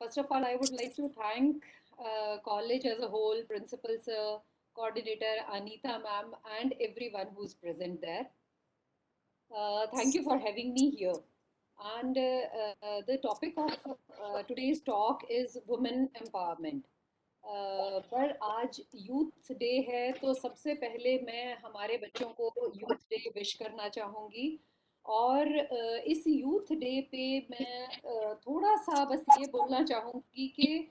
First of all, I would like to thank college as a whole, principal sir, coordinator Anita ma'am, and everyone who's present there. Thank you for having me here. And the topic of today's talk is women empowerment. पर आज youth day है तो सबसे पहले मैं हमारे बच्चों को यूथ डे विश करना चाहूँगी। और इस यूथ डे पे मैं थोड़ा सा बस ये बोलना चाहूँगी कि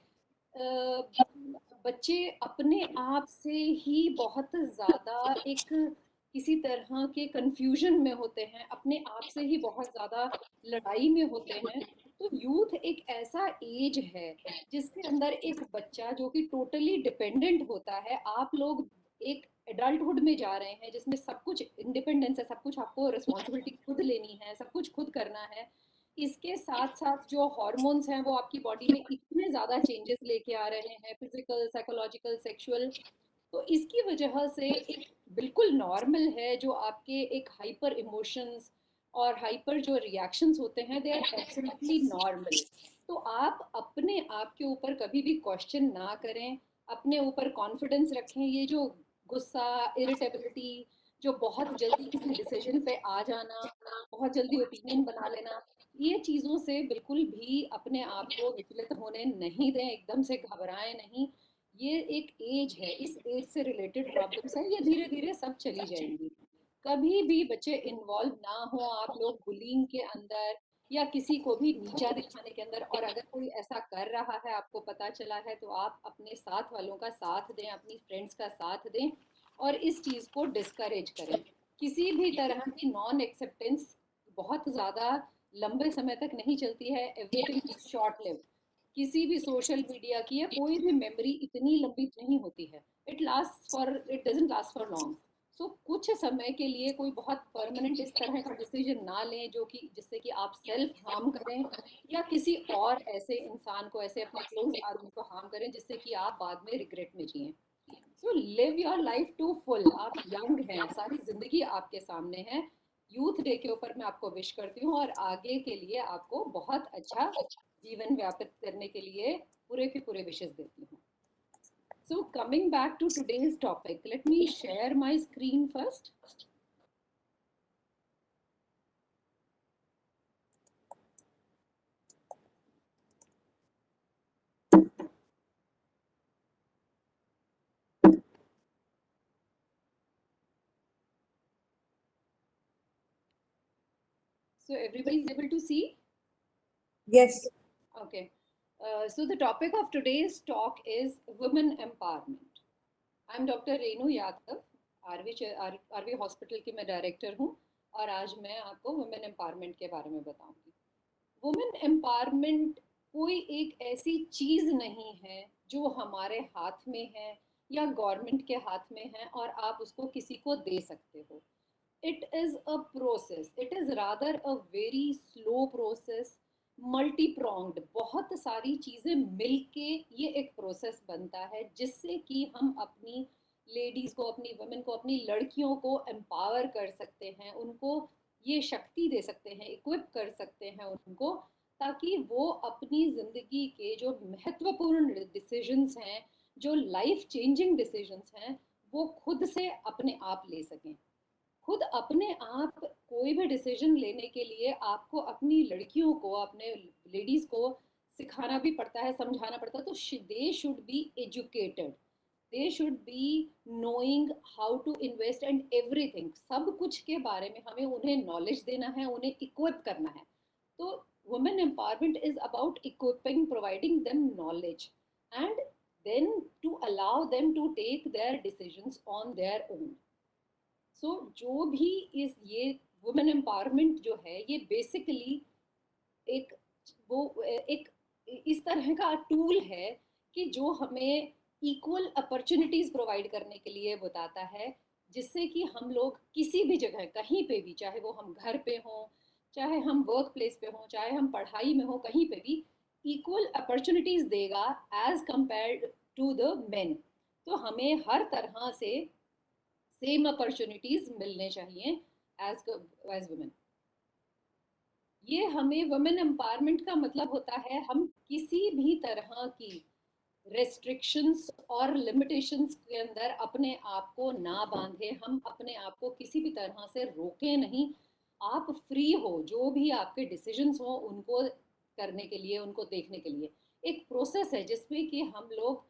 बच्चे अपने आप से ही बहुत ज़्यादा एक किसी तरह के कंफ्यूजन में होते हैं, अपने आप से ही बहुत ज़्यादा लड़ाई में होते हैं। तो यूथ एक ऐसा एज है जिसके अंदर एक बच्चा जो कि टोटली डिपेंडेंट होता है। आप लोग एक एडल्टहुड में जा रहे हैं जिसमें सब कुछ इंडिपेंडेंस है, सब कुछ आपको रिस्पॉन्सिबिलिटी खुद लेनी है, सब कुछ खुद करना है। इसके साथ साथ जो हॉर्मोन्स हैं वो आपकी बॉडी में इतने ज़्यादा चेंजेस लेके आ रहे हैं, फिजिकल, साइकोलॉजिकल, सेक्सुअल। तो इसकी वजह से एक बिल्कुल नॉर्मल है जो आपके एक हाइपर इमोशंस और हाइपर जो रिएक्शंस होते हैं, दे आर एब्सोल्युटली नॉर्मल। तो आप अपने आप के ऊपर कभी भी क्वेश्चन ना करें, अपने ऊपर कॉन्फिडेंस रखें। ये जो गुस्सा, इरिटेबिलिटी, जो बहुत जल्दी किसी डिसीजन पे आ जाना, बहुत जल्दी ओपिनियन बना लेना, ये चीज़ों से बिल्कुल भी अपने आप को विचलित होने नहीं दें, एकदम से घबराएं नहीं। ये एक एज है, इस एज से रिलेटेड प्रॉब्लम्स हैं, ये धीरे धीरे सब चली जाएंगी। कभी भी बच्चे इन्वॉल्व ना हो आप लोग बुलिंग के अंदर या किसी को भी नीचा दिखाने के अंदर। और अगर कोई ऐसा कर रहा है, आपको पता चला है, तो आप अपने साथ वालों का साथ दें, अपनी फ्रेंड्स का साथ दें और इस चीज़ को डिस्करेज करें। किसी भी तरह की नॉन एक्सेप्टेंस बहुत ज़्यादा लंबे समय तक नहीं चलती है। Everything is short live. किसी भी सोशल मीडिया की या कोई भी मेमोरी इतनी लंबी नहीं होती है। It doesn't last for long. So कुछ समय के लिए कोई बहुत परमानेंट इस तरह का डिसीजन ना लें जो कि जिससे कि आप सेल्फ हार्म करें या किसी और ऐसे इंसान को, ऐसे अपने क्लोज आदमी को हार्म करें जिससे कि आप बाद में रिग्रेट में जिएं। So live your life to full. आप यंग हैं, सारी जिंदगी आपके सामने है। यूथ डे के ऊपर मैं आपको विश करती हूँ और आगे के लिए आपको बहुत अच्छा जीवन व्यापित करने के लिए पूरे के पूरे विशेष देती हूँ। So coming back to today's topic, let me share my screen first. So everybody is able to see? Yes. Okay. So the topic of today's talk is women empowerment. I'm Dr. Renu Yadav, RV hospital की मैं director हूँ और आज मैं आपको women empowerment के बारे में बताऊंगी। वुमेन एम्पावरमेंट कोई एक ऐसी चीज नहीं है जो हमारे हाथ में है या गवर्नमेंट के हाथ में है और आप उसको किसी को दे सकते हो। It is a process, it is rather a very slow process, multi pronged. बहुत सारी चीजें मिलके ये एक प्रोसेस बनता है जिससे कि हम अपनी लेडीज को, अपनी वुमेन को, अपनी लड़कियों को एम्पावर कर सकते हैं, उनको ये शक्ति दे सकते हैं, इक्विप कर सकते हैं उनको, ताकि वो अपनी जिंदगी के जो महत्वपूर्ण डिसीजंस हैं, जो लाइफ चेंजिंग डिसीजंस हैं, वो खुद से अपने आप ले सकें। खुद अपने आप कोई भी डिसीजन लेने के लिए आपको अपनी लड़कियों को, अपने लेडीज को सिखाना भी पड़ता है, समझाना पड़ता है। तो they should be educated, they should be knowing how to invest and everything. सब कुछ के बारे में हमें उन्हें नॉलेज देना है, उन्हें इक्विप करना है। तो women empowerment is about equipping, providing them knowledge and then to allow them to take their decisions on their own. So जो भी इस ये वुमेन एम्पावरमेंट जो है, ये बेसिकली एक वो एक इस तरह का टूल है कि जो हमें इक्वल अपॉर्चुनिटीज प्रोवाइड करने के लिए बताता है, जिससे कि हम लोग किसी भी जगह, कहीं पे भी, चाहे वो हम घर पे हों, चाहे हम वर्क प्लेस पे हों, चाहे हम पढ़ाई में हों, कहीं पे भी इक्वल अपॉर्चुनिटीज देगा as compared to the men. तो हमें हर तरह से सेम अपॉर्चुनिटीज मिलने चाहिए एज एज वुमेन। ये हमें वुमेन एम्पावरमेंट का मतलब होता है हम किसी भी तरह की रेस्ट्रिक्शंस और लिमिटेशंस के अंदर अपने आप को ना बांधे, हम अपने आप को किसी भी तरह से रोके नहीं। आप फ्री हो, जो भी आपके डिसीजंस हो उनको करने के लिए, उनको देखने के लिए एक प्रोसेस है जिसमें कि हम लोग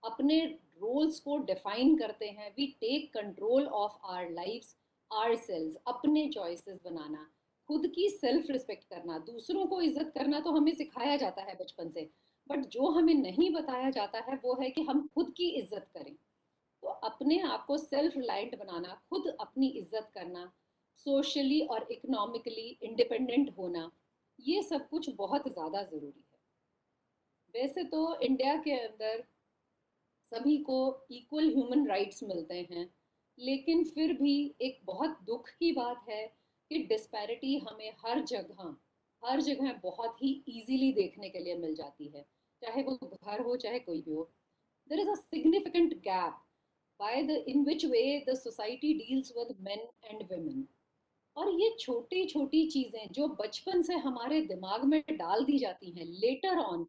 अपने रोल्स को डिफाइन करते हैं। We take control of our lifes, our selves, अपने चॉइसेस बनाना, खुद की सेल्फ रिस्पेक्ट करना, दूसरों को इज्जत करना तो हमें सिखाया जाता है बचपन से। बट जो हमें नहीं बताया जाता है वो है कि हम खुद की इज्जत करें। तो अपने आप को सेल्फ रिलायंट बनाना, खुद अपनी इज्जत करना, सोशली और इकोनॉमिकली इंडिपेंडेंट होना, ये सब कुछ बहुत ज़्यादा ज़रूरी है। वैसे तो इंडिया के अंदर सभी को इक्वल ह्यूमन राइट्स मिलते हैं, लेकिन फिर भी एक बहुत दुख की बात है कि डिस्पैरिटी हमें हर जगह बहुत ही इजीली देखने के लिए मिल जाती है, चाहे वो घर हो चाहे कोई भी हो। There is a significant gap by the in which way the society deals with men and women। और ये छोटी छोटी चीजें जो बचपन से हमारे दिमाग में डाल दी जाती हैं, लेटर ऑन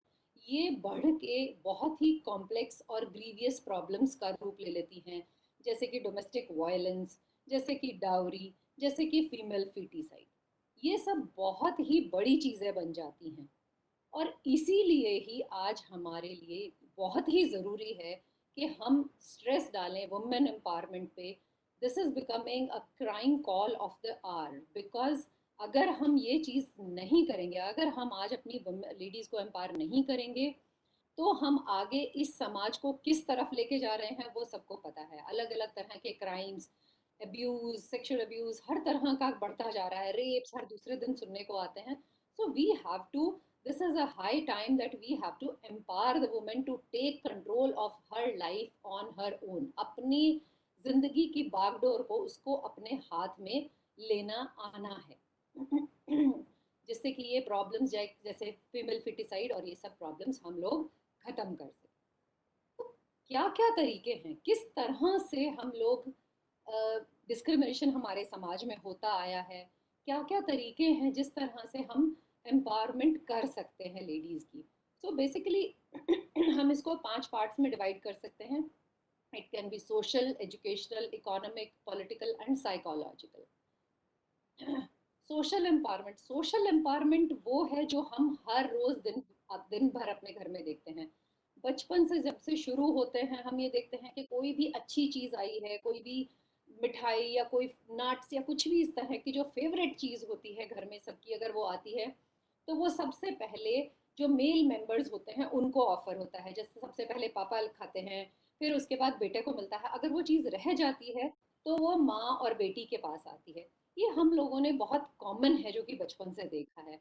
ये बढ़ के बहुत ही कॉम्प्लेक्स और ग्रीवियस प्रॉब्लम्स का रूप ले लेती हैं। जैसे कि डोमेस्टिक वायलेंस, जैसे कि डाउरी, जैसे कि फीमेल फीटिसाइड, ये सब बहुत ही बड़ी चीजें बन जाती हैं। और इसीलिए ही आज हमारे लिए बहुत ही ज़रूरी है कि हम स्ट्रेस डालें वुमेन एम्पावरमेंट पे। This is becoming a crying call of the hour, because अगर हम ये चीज़ नहीं करेंगे, अगर हम आज अपनी लेडीज़ को एम्पावर नहीं करेंगे, तो हम आगे इस समाज को किस तरफ लेके जा रहे हैं वो सबको पता है। अलग अलग तरह के क्राइम्स, अब्यूज, सेक्सुअल अब्यूज हर तरह का बढ़ता जा रहा है, रेप्स हर दूसरे दिन सुनने को आते हैं। So we have to, this is a high time that we have to empower the women to take control of her life on her own. अपनी जिंदगी की बागडोर को उसको अपने हाथ में लेना आना है जिससे कि ये प्रॉब्लम्स जैसे फीमेल फिटिसाइड और ये सब प्रॉब्लम्स हम लोग खत्म कर सकें। तो क्या क्या तरीके हैं, किस तरह से हम लोग, डिस्क्रिमिनेशन हमारे समाज में होता आया है, क्या क्या तरीके हैं जिस तरह से हम एम्पावरमेंट कर सकते हैं लेडीज़ की। सो बेसिकली हम इसको 5 पार्ट्स में डिवाइड कर सकते हैं। It can be social, educational, economic, political and psychological. Social empowerment वो है जो हम हर रोज दिन भर अपने घर में देखते हैं। बचपन से जब से शुरू होते हैं हम ये देखते हैं कि कोई भी अच्छी चीज आई है, कोई भी मिठाई या कोई नट्स या कुछ भी इस तरह की जो फेवरेट चीज होती है घर में सबकी, अगर वो आती है तो वो सबसे पहले जो मेल मेंबर्स होते हैं उनको ऑफर होता है। जैसे सबसे पहले पापा खाते हैं, फिर उसके बाद बेटे को मिलता है। अगर वो चीज रह जाती है तो वो माँ और बेटी के पास आती है। ये हम लोगों ने बहुत कॉमन है जो कि बचपन से देखा है।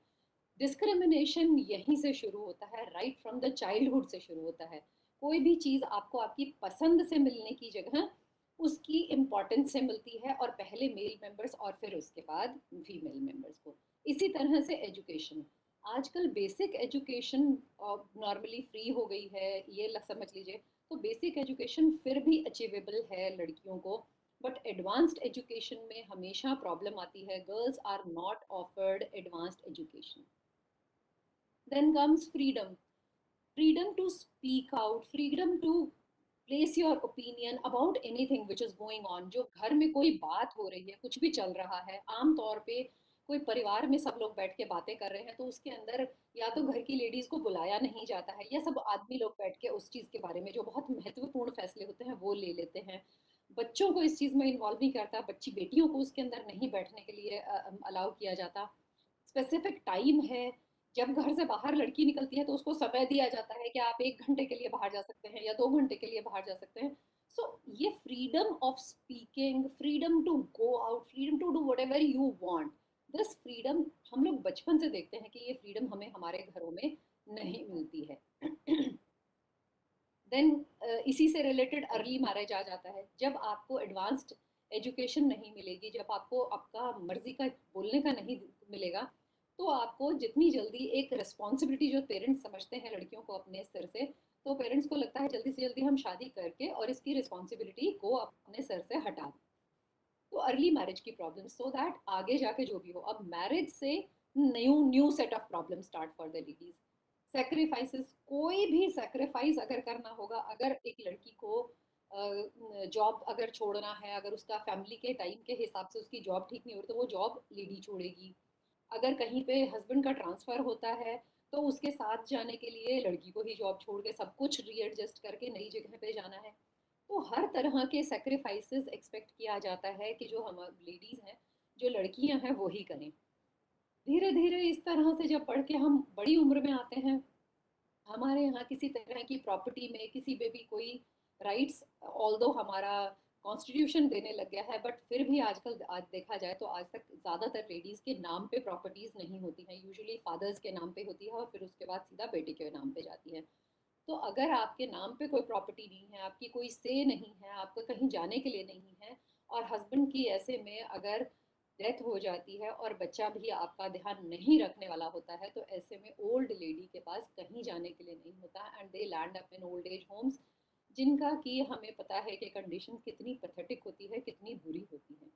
डिस्क्रिमिनेशन यहीं से शुरू होता है, राइट फ्रॉम द चाइल्डहुड से शुरू होता है। कोई भी चीज़ आपको आपकी पसंद से मिलने की जगह उसकी इम्पोर्टेंस से मिलती है, और पहले मेल मेंबर्स और फिर उसके बाद फीमेल मेंबर्स को। इसी तरह से एजुकेशन, आजकल बेसिक एजुकेशन नॉर्मली फ्री हो गई है, ये समझ लीजिए। तो बेसिक एजुकेशन फिर भी अचीवेबल है लड़कियों को, बट एडवांस्ड एजुकेशन में हमेशा प्रॉब्लम आती है। Girls are not offered advanced education. Then comes freedom, freedom to speak out, freedom to place your opinion about anything which is going on। जो घर में कोई बात हो रही है, कुछ भी चल रहा है, आम तौर पे कोई परिवार में सब लोग बैठ के बातें कर रहे हैं तो उसके अंदर या तो घर की लेडीज को बुलाया नहीं जाता है, या सब आदमी लोग बैठ के उस चीज के बारे में जो बहुत महत्वपूर्ण फैसले होते हैं वो ले लेते हैं। बच्चों को इस चीज में इन्वॉल्व नहीं करता, बच्ची बेटियों को उसके अंदर नहीं बैठने के लिए अलाउ किया जाता। स्पेसिफिक टाइम है, जब घर से बाहर लड़की निकलती है तो उसको समय दिया जाता है कि आप 1 घंटे के लिए बाहर जा सकते हैं या 2 घंटे के लिए बाहर जा सकते हैं। सो ये freedom of speaking, freedom to go out, freedom to do whatever you want, this freedom हम लोग बचपन से देखते हैं कि ये फ्रीडम हमें हमारे घरों में नहीं मिलती है। देन इसी से रिलेटेड अर्ली मैरिज आ जाता है। जब आपको एडवांस्ड एजुकेशन नहीं मिलेगी, जब आपको आपका मर्जी का बोलने का नहीं मिलेगा, तो आपको जितनी जल्दी एक रिस्पॉन्सिबिलिटी जो पेरेंट्स समझते हैं लड़कियों को अपने सिर से, तो पेरेंट्स को लगता है जल्दी से जल्दी हम शादी करके और इसकी रिस्पॉन्सिबिलिटी को अपने सर से हटा दें। तो अर्ली मैरिज की प्रॉब्लम, सो दैट आगे जाके जो भी हो, अब मैरिज से new new set of problem start for the ladies. Sacrifices, कोई भी सेक्रीफाइस अगर करना होगा, अगर एक लड़की को जॉब अगर छोड़ना है, अगर उसका फैमिली के टाइम के हिसाब से उसकी जॉब ठीक नहीं हो रही, तो वो जॉब लेडी छोड़ेगी। अगर कहीं पे हस्बैंड का ट्रांसफर होता है, तो उसके साथ जाने के लिए लड़की को ही जॉब छोड़ के सब कुछ रीएडजस्ट करके नई जगह पे जाना है। तो हर तरह के सेक्रीफाइसेस एक्सपेक्ट किया जाता है कि जो हम लेडीज हैं, जो लड़कियां हैं, वो ही करें। धीरे धीरे इस तरह से जब पढ़ के हम बड़ी उम्र में आते हैं, हमारे यहाँ किसी तरह की प्रॉपर्टी में किसी पे भी कोई राइट्स, ऑल्दो हमारा कॉन्स्टिट्यूशन देने लग गया है, बट फिर भी आजकल आज देखा जाए तो आज तक ज़्यादातर लेडीज़ के नाम पे प्रॉपर्टीज़ नहीं होती हैं। यूजुअली फादर्स के नाम पे होती है और फिर उसके बाद सीधा बेटे के नाम पे जाती है। तो अगर आपके नाम पे कोई प्रॉपर्टी नहीं है, आपकी कोई से नहीं है, आपको कहीं जाने के लिए नहीं है, और हस्बैंड की ऐसे में अगर डेथ हो जाती है और बच्चा भी आपका ध्यान नहीं रखने वाला होता है, तो ऐसे में ओल्ड लेडी के पास कहीं जाने के लिए नहीं होता, and they land up in old age homes, जिनका कि हमें पता है कि कंडीशन कितनी पैथेटिक होती है, कितनी बुरी होती है।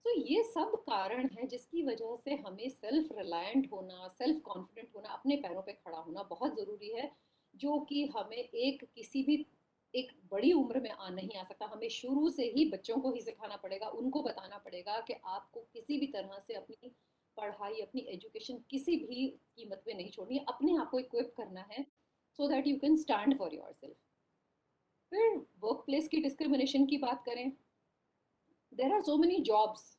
तो ये सब कारण है जिसकी वजह से हमें सेल्फ रिलायंट होना, सेल्फ कॉन्फिडेंट होना, अपने पैरों पे खड़ा होना बहुत ज़रूरी है, जो कि हमें एक किसी भी एक बड़ी उम्र में नहीं आ सकता। हमें शुरू से ही बच्चों को ही सिखाना पड़ेगा, उनको बताना पड़ेगा कि आपको किसी भी तरह से अपनी पढ़ाई, अपनी एजुकेशन किसी भी कीमत पे नहीं छोड़नी है, अपने आप को इक्विप करना है, so that you can stand for yourself. फिर वर्क प्लेस की डिस्क्रिमिनेशन की बात करें, there are so many jobs.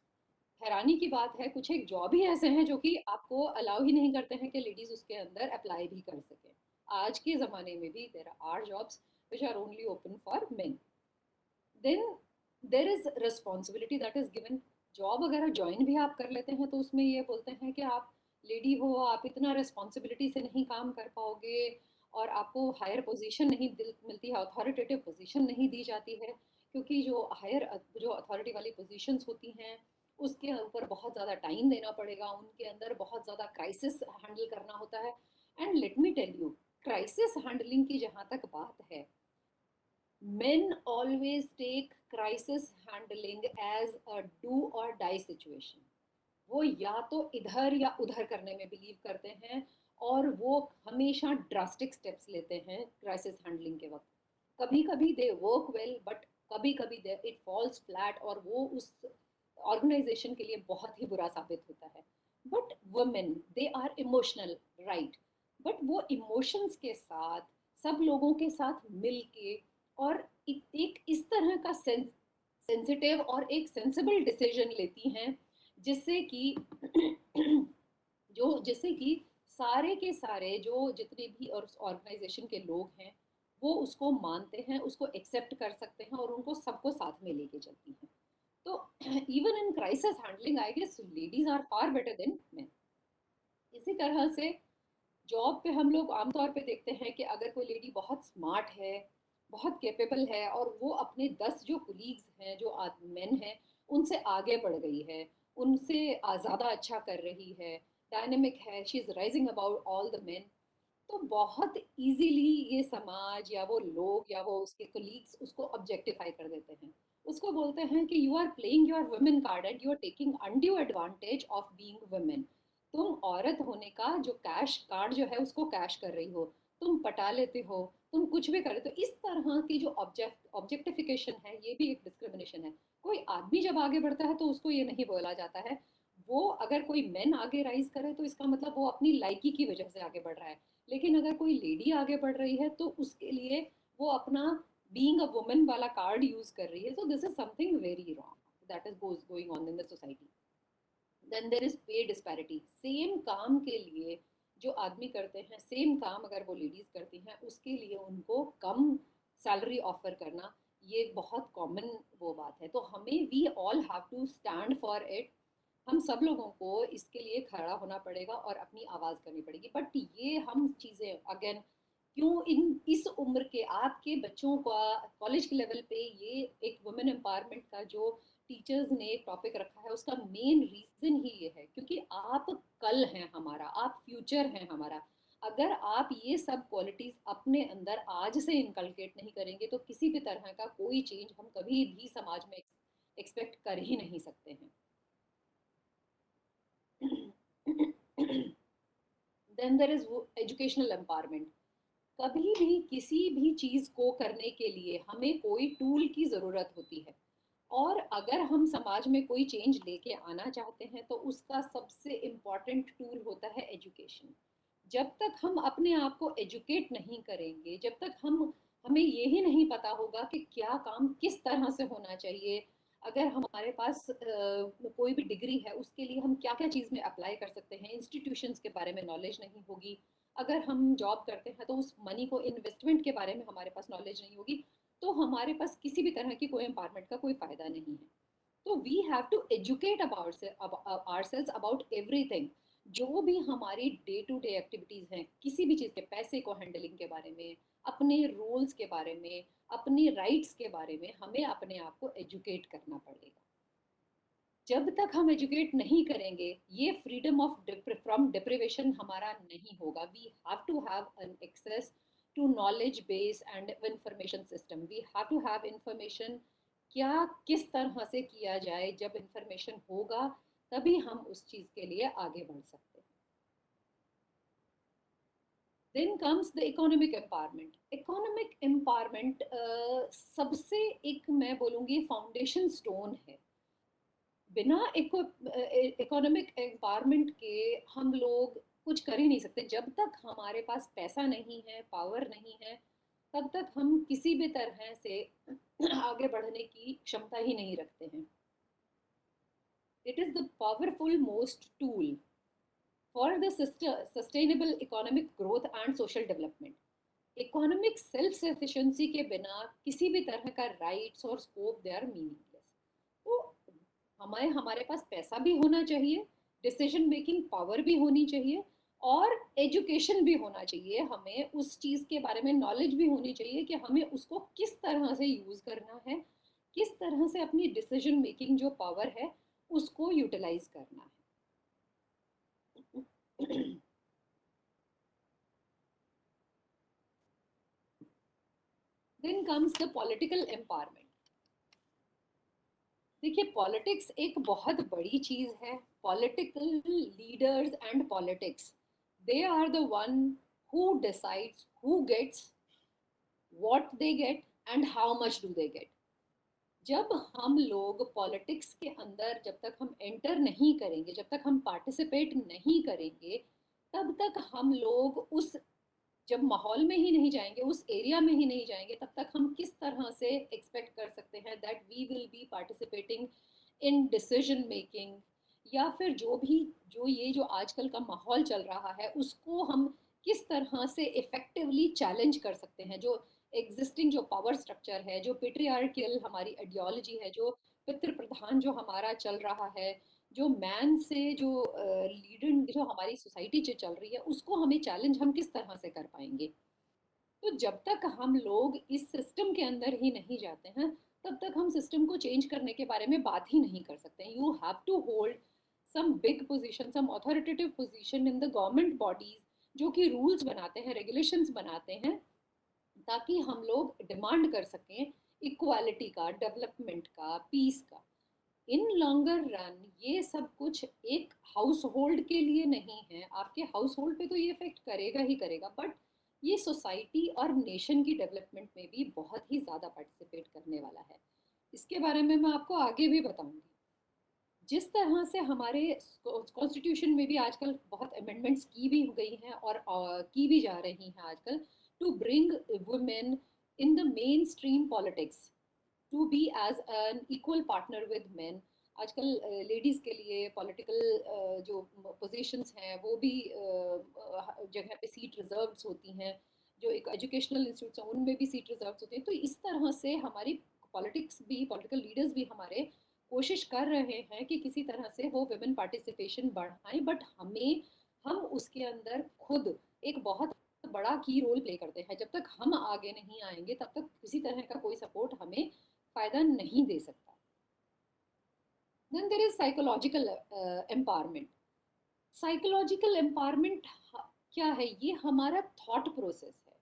हैरानी की बात है, कुछ एक जॉब ही ऐसे हैं जो कि आपको अलाउ ही नहीं करते हैं कि लेडीज उसके अंदर अप्लाई भी कर सकें। आज के ज़माने में भी there are jobs which are only open for men. Then there is responsibility that is given. Job अगर ज्वाइन भी आप कर लेते हैं, तो उसमें ये बोलते हैं कि आप लेडी हो, आप इतना रिस्पॉन्सिबिलिटी से नहीं काम कर पाओगे, और आपको हायर पोजीशन नहीं मिलती है, अथॉरिटेटिव पोजीशन नहीं दी जाती है, क्योंकि जो अथॉरिटी वाली पोजीशंस होती हैं, उसके ऊपर बहुत ज़्यादा टाइम देना पड़ेगा, उनके अंदर बहुत ज़्यादा क्राइसिस हैंडल करना होता है। And let me tell you, crisis handling की जहाँ तक बात है, men always take crisis handling as a do or die situation। वो या तो इधर या उधर करने में बिलीव करते हैं, और वो हमेशा ड्रास्टिक स्टेप्स लेते हैं क्राइसिस हैंडलिंग के वक्त। कभी कभी दे वर्क वेल, बट कभी कभी दे इट फॉल्स फ्लैट, और वो उस ऑर्गेनाइजेशन के लिए बहुत ही बुरा साबित होता है। But women, they are emotional, right, but वो इमोशंस के साथ, सब लोगों के साथ मिल के, और एक इस तरह का सेंसिटिव और एक सेंसिबल डिसीजन लेती हैं, जिससे कि जिससे कि सारे के सारे जो जितने भी और ऑर्गेनाइजेशन के लोग हैं, वो उसको मानते हैं, उसको एक्सेप्ट कर सकते हैं, और उनको सबको साथ में लेके चलती हैं। तो even in crisis handling, I guess ladies are far better than men. इसी तरह से जॉब पे हम लोग आमतौर पे देखते हैं कि अगर कोई लेडी बहुत स्मार्ट है, बहुत कैपेबल है, और वो अपने 10 जो कुलीग्स हैं, जो मेन हैं, उनसे आगे बढ़ गई है, उनसे ज़्यादा अच्छा कर रही है, डायनेमिक है, she is rising about all the men, तो बहुत इजीली ये समाज या वो लोग या वो उसके कलीग्स उसको ऑब्जेक्टिफाई कर देते हैं। उसको बोलते हैं कि you are playing your women card and you are taking undue advantage of being women. तुम औरत होने का जो कैश कार्ड जो है उसको कैश कर रही हो, तुम पटा लेते हो, तुम कुछ भी कर रहे हो। तो इस तरह की जो ऑब्जेक्टिफिकेशन है, ये भी एक डिस्क्रिमिनेशन है। कोई आदमी जब आगे बढ़ता है, तो उसको ये नहीं बोला जाता है। वो अगर कोई मैन आगे राइज करे, तो इसका मतलब वो अपनी लाइकी की वजह से आगे बढ़ रहा है। लेकिन अगर कोई लेडी आगे बढ़ रही है, तो उसके लिए वो अपना बीइंग अ वुमन वाला कार्ड यूज कर रही है। So this is something very wrong that is going on in the society. Then there is pay disparity. Same काम के लिए जो आदमी करते हैं, सेम काम अगर वो लेडीज करती हैं, उसके लिए उनको कम सैलरी ऑफर करना, ये बहुत कॉमन वो बात है। तो हमें we all have to stand for it. हम सब लोगों को इसके लिए खड़ा होना पड़ेगा और अपनी आवाज़ करनी पड़ेगी। बट ये हम चीज़ें अगेन, क्यों इन इस उम्र के आपके बच्चों का कॉलेज के लेवल पे ये एक वुमेन एम्पावरमेंट का जो टीचर्स ने टॉपिक रखा है, उसका मेन रीजन ही ये है, क्योंकि आप कल हैं हमारा, आप फ्यूचर हैं हमारा। अगर आप ये सब क्वालिटीज अपने अंदर आज से इनकलकेट नहीं करेंगे, तो किसी भी तरह का कोई चेंज हम कभी भी समाज में एक्सपेक्ट कर ही नहीं सकते हैं। Then there is educational empowerment. कभी भी किसी भी चीज को करने के लिए हमें कोई टूल की जरूरत होती है, और अगर हम समाज में कोई चेंज लेके आना चाहते हैं तो उसका सबसे इम्पॉर्टेंट टूल होता है एजुकेशन। जब तक हम अपने आप को एजुकेट नहीं करेंगे, जब तक हमें ये ही नहीं पता होगा कि क्या काम किस तरह से होना चाहिए, अगर हमारे पास कोई भी डिग्री है उसके लिए हम क्या क्या चीज़ में अप्लाई कर सकते हैं, इंस्टीट्यूशंस के बारे में नॉलेज नहीं होगी, अगर हम जॉब करते हैं तो उस मनी को इन्वेस्टमेंट के बारे में हमारे पास नॉलेज नहीं होगी, तो हमारे पास किसी भी तरह की कोई एम्पावरमेंट का कोई फायदा नहीं है। तो we have to educate ourselves about everything. जो भी हमारी डे टू डे एक्टिविटीज हैं, किसी भी चीज़ के, पैसे को हैंडलिंग के बारे में, अपने रूल्स के बारे में, अपनी राइट्स के बारे में, हमें अपने आप को एजुकेट करना पड़ेगा। जब तक हम एजुकेट नहीं करेंगे, ये फ्रीडम ऑफ फ्रॉम डिप्रिवेशन हमारा नहीं होगा। We have to have an access to knowledge base and information system. We have to have information. क्या किस तरह से किया जाए, जब इंफॉर्मेशन होगा तभी हम उस चीज़ के लिए आगे बढ़ सकते हैं। Then comes the economic empowerment. Economic empowerment सबसे, एक मैं बोलूँगी, फाउंडेशन स्टोन है। बिना इकोनॉमिक एम्पावरमेंट के हम लोग कुछ कर ही नहीं सकते। जब तक हमारे पास पैसा नहीं है, पावर नहीं है, तब तक हम किसी भी तरह से आगे बढ़ने की क्षमता ही नहीं रखते हैं। It is the powerful most tool for the sustainable economic growth and social development. Economic self sufficiency के बिना किसी भी तरह का राइट्स और स्कोप दे आर मीनिंगलेस। तो हमें हमारे पास पैसा भी होना चाहिए, डिसीजन मेकिंग पावर भी होनी चाहिए, और एजुकेशन भी होना चाहिए। हमें उस चीज़ के बारे में नॉलेज भी होनी चाहिए कि हमें उसको किस तरह से यूज़ करना है, किस तरह से अपनी डिसीजन मेकिंग जो पावर है उसको यूटिलाइज करना है। Then comes the political empowerment. देखिए, पॉलिटिक्स एक बहुत बड़ी चीज है। Political leaders and politics, they are the one who decides who gets what they get and how much do they get. जब हम लोग पॉलिटिक्स के अंदर, जब तक हम एंटर नहीं करेंगे, जब तक हम पार्टिसिपेट नहीं करेंगे, तब तक हम लोग उस, जब माहौल में ही नहीं जाएंगे, उस एरिया में ही नहीं जाएंगे, तब तक हम किस तरह से एक्सपेक्ट कर सकते हैं that we will be participating in decision making, या फिर जो भी, जो ये जो आजकल का माहौल चल रहा है उसको हम किस तरह से इफेक्टिवली चैलेंज कर सकते हैं। जो एग्जिस्टिंग जो पावर स्ट्रक्चर है, जो पेट्रियार्कियल हमारी आइडियोलॉजी है, जो पितृ प्रधान जो हमारा चल रहा है, जो मैन से जो लीडर जो हमारी सोसाइटी जो चल रही है, उसको हमें चैलेंज हम किस तरह से कर पाएंगे। तो जब तक हम लोग इस सिस्टम के अंदर ही नहीं जाते हैं, तब तक हम सिस्टम को चेंज करने के बारे में बात ही नहीं कर सकते हैं। You have to hold some big position, some authoritative position in the government bodies, जो कि रूल्स बनाते हैं, रेगुलेशंस बनाते हैं, ताकि हम लोग डिमांड कर सकें इक्वालिटी का, डेवलपमेंट का, पीस का। इन लॉन्गर रन ये सब कुछ एक हाउस होल्ड के लिए नहीं है। आपके हाउस होल्ड पे तो ये इफेक्ट करेगा ही करेगा, बट ये सोसाइटी और नेशन की डेवलपमेंट में भी बहुत ही ज़्यादा पार्टिसिपेट करने वाला है। इसके बारे में मैं आपको आगे भी बताऊंगी। जिस तरह से हमारे कॉन्स्टिट्यूशन में भी आजकल बहुत अमेंडमेंट्स की भी गई हैं और की भी जा रही हैं आजकल, to bring women in the main stream politics, to be as an equal partner with men. आजकल लेडीज़ के लिए पॉलिटिकल जो पोजीशंस हैं वो भी जगह पे सीट रिजर्व्ड होती हैं। जो एक एजुकेशनल इंस्टीट्यूट हैं उनमें भी सीट रिजर्व्ड होती हैं। तो इस तरह से हमारी पॉलिटिक्स भी, पॉलिटिकल लीडर्स भी हमारे कोशिश कर रहे हैं कि किसी तरह से वो वुमेन पार्टिसिपेशन बढ़ाएं, बट हम उसके अंदर खुद एक बहुत बड़ा की रोल प्ले करते हैं। जब तक हम आगे नहीं आएंगे तब तक किसी तरह का कोई सपोर्ट हमें फायदा नहीं दे सकता। Then there is psychological empowerment. Psychological empowerment क्या है? ये हमारा थॉट प्रोसेस है।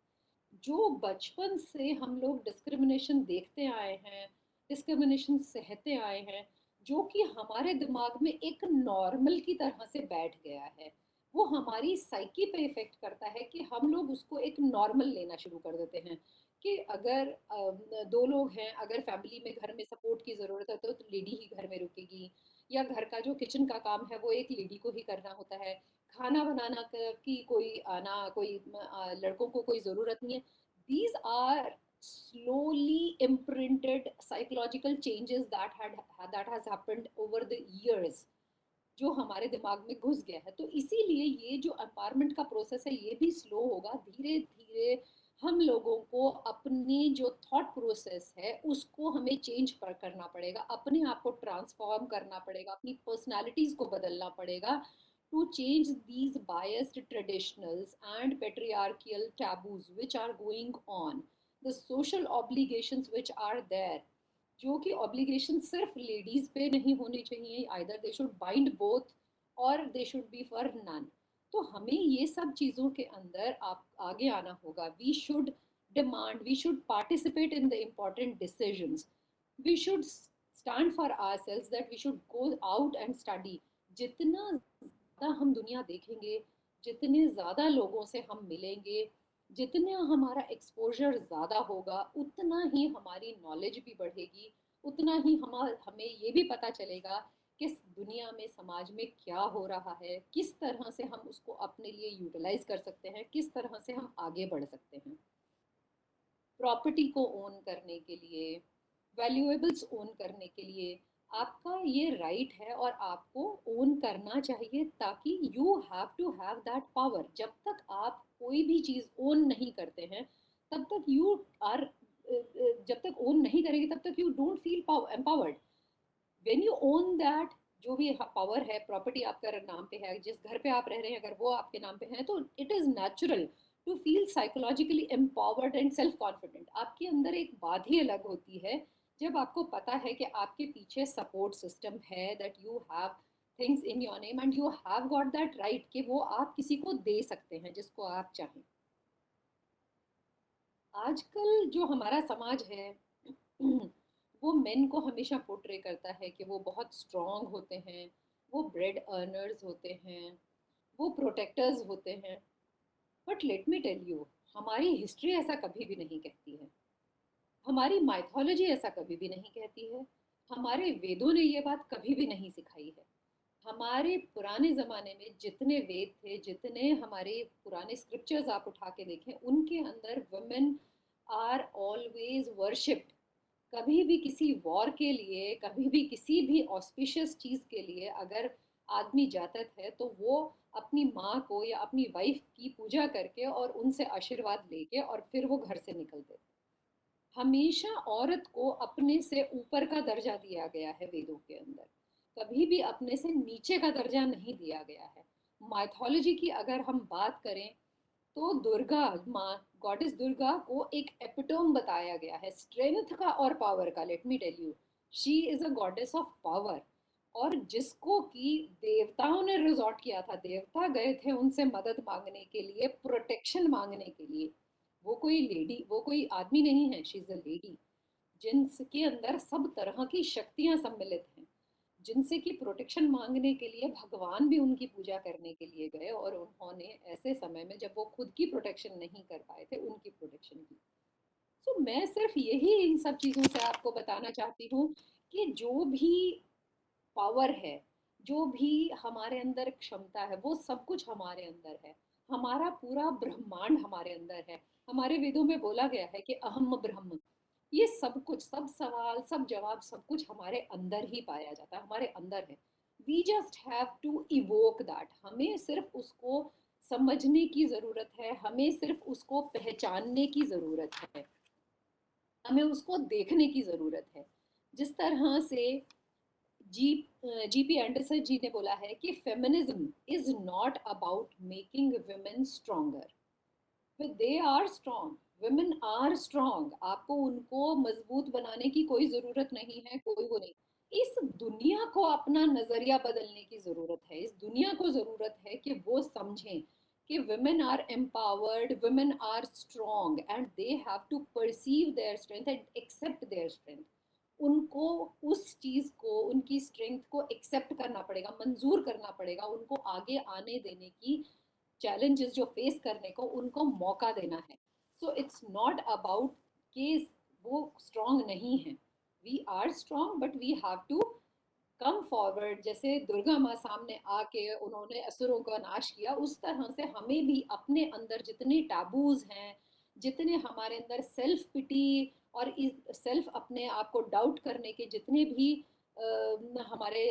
जो बचपन से हम लोग डिस्क्रिमिनेशन देखते आए हैं, डिस्क्रिमिनेशन सहते आए हैं, जो कि हमारे दिमाग में एक नॉर्मल की तरह से बैठ गया है, वो हमारी साइकी पे इफेक्ट करता है कि हम लोग उसको एक नॉर्मल लेना शुरू कर देते हैं कि अगर दो लोग हैं, अगर फैमिली में घर में सपोर्ट की ज़रूरत है तो लेडी ही घर में रुकेगी, या घर का जो किचन का काम है वो एक लेडी को ही करना होता है, खाना बनाना की कोई आना कोई लड़कों को कोई ज़रूरत नहीं है। These are slowly imprinted psychological changes that has happened over the years, जो हमारे दिमाग में घुस गया है। तो इसीलिए ये जो एम्पावरमेंट का प्रोसेस है ये भी स्लो होगा, धीरे धीरे हम लोगों को अपनी जो थॉट प्रोसेस है उसको हमें चेंज करना पड़ेगा, अपने आप को ट्रांसफॉर्म करना पड़ेगा, अपनी पर्सनालिटीज को बदलना पड़ेगा to change these biased traditionals and patriarchal taboos which are going on, the social obligations which are there, जो कि ऑब्लिगेशन सिर्फ लेडीज पे नहीं होने चाहिए, either they should bind both और they should be for none. तो हमें ये सब चीज़ों के अंदर आप आगे आना होगा। We should demand, we should participate in the important decisions, we should stand for ourselves, that we should go out and study. जितना ज़्यादा हम दुनिया देखेंगे, जितने ज़्यादा लोगों से हम मिलेंगे, जितना हमारा एक्सपोजर ज़्यादा होगा, उतना ही हमारी नॉलेज भी बढ़ेगी, उतना ही हमें ये भी पता चलेगा कि दुनिया में समाज में क्या हो रहा है, किस तरह से हम उसको अपने लिए यूटिलाइज कर सकते हैं, किस तरह से हम आगे बढ़ सकते हैं। प्रॉपर्टी को ओन करने के लिए, वैल्यूएबल्स ओन करने के लिए आपका ये राइट है और आपको ओन करना चाहिए, ताकि you have to have that power. जब तक आप कोई भी चीज़ ओन नहीं करते हैं तब तक यू आर, जब तक ओन नहीं करेंगे तब तक you don't feel empowered. When you own that, जो भी पावर है, प्रॉपर्टी आपका नाम पे है, जिस घर पे आप रह रहे हैं अगर वो आपके नाम पे है, तो it is natural to feel psychologically empowered and self confident. आपके अंदर एक बात ही अलग होती है जब आपको पता है कि आपके पीछे सपोर्ट सिस्टम है, that you have things in your name and you have got that right कि वो आप किसी को दे सकते हैं जिसको आप चाहें। आजकल जो हमारा समाज है वो मेन को हमेशा पोर्ट्रे करता है कि वो बहुत स्ट्रांग होते हैं, वो ब्रेड अर्नर्स होते हैं, वो प्रोटेक्टर्स होते हैं। But let me tell you, हमारी हिस्ट्री ऐसा कभी भी नहीं कहती है, हमारी माइथोलॉजी ऐसा कभी भी नहीं कहती है, हमारे वेदों ने ये बात कभी भी नहीं सिखाई है। हमारे पुराने ज़माने में जितने वेद थे, जितने हमारे पुराने स्क्रिप्चर्स आप उठा के देखें, उनके अंदर वुमेन आर ऑलवेज वर्शिप्ड। कभी भी किसी वॉर के लिए, कभी भी किसी भी ऑस्पिशियस चीज़ के लिए अगर आदमी जाता है तो वो अपनी माँ को या अपनी वाइफ की पूजा करके और उनसे आशीर्वाद लेके और फिर वो घर से निकलते थे। हमेशा औरत को अपने से ऊपर का दर्जा दिया गया है वेदों के अंदर, कभी भी अपने से नीचे का दर्जा नहीं दिया गया है। माइथोलॉजी की अगर हम बात करें तो दुर्गा माँ, गॉडेस दुर्गा को एक एपिटोम बताया गया है स्ट्रेंथ का और पावर का। Let me tell you, she is a goddess of power. और जिसको कि देवताओं ने रिजॉर्ट किया था, देवता गए थे उनसे मदद मांगने के लिए, प्रोटेक्शन मांगने के लिए। वो कोई लेडी, वो कोई आदमी नहीं है, शी इज अ लेडी जिनके अंदर सब तरह की शक्तियां सम्मिलित हैं, जिनसे कि प्रोटेक्शन मांगने के लिए भगवान भी उनकी पूजा करने के लिए गए और उन्होंने ऐसे समय में जब वो खुद की प्रोटेक्शन नहीं कर पाए थे उनकी प्रोटेक्शन की। तो मैं सिर्फ यही इन सब चीज़ों से आपको बताना चाहती हूँ कि जो भी पावर है, जो भी हमारे अंदर क्षमता है, वो सब कुछ हमारे अंदर है। हमारा पूरा ब्रह्मांड हमारे अंदर है। हमारे वेदों में बोला गया है कि अहम ब्रह्म। ये सब कुछ, सब सवाल, सब जवाब, सब कुछ हमारे अंदर ही पाया जाता है, हमारे अंदर है। We just have to evoke that. हमें सिर्फ उसको समझने की ज़रूरत है, हमें सिर्फ उसको पहचानने की ज़रूरत है, हमें उसको देखने की ज़रूरत है। जिस तरह से जी जीपी एंडरसन जी ने बोला है कि feminism is not about making women stronger, they are strong, women are strong. आपको उनको मजबूत बनाने की कोई जरूरत नहीं है, कोई वो नहीं। इस दुनिया को अपना नजरिया बदलने की जरूरत है, इस दुनिया को जरूरत है कि वो समझें कि women are empowered, women are strong and they have to perceive their strength and accept their strength. उनको उस चीज़ को, उनकी स्ट्रेंथ को एक्सेप्ट करना पड़ेगा, मंजूर करना पड़ेगा, उनको आगे आने देने की, चैलेंजेस जो फेस करने को उनको मौका देना है। सो इट्स नॉट अबाउट कि वो स्ट्रांग नहीं है, we are strong but we have to come forward. जैसे दुर्गा माँ सामने आके उन्होंने असुरों का नाश किया, उस तरह से हमें भी अपने अंदर जितने टैबूज हैं, जितने हमारे अंदर सेल्फ पिटी और सेल्फ अपने आप को डाउट करने के जितने भी हमारे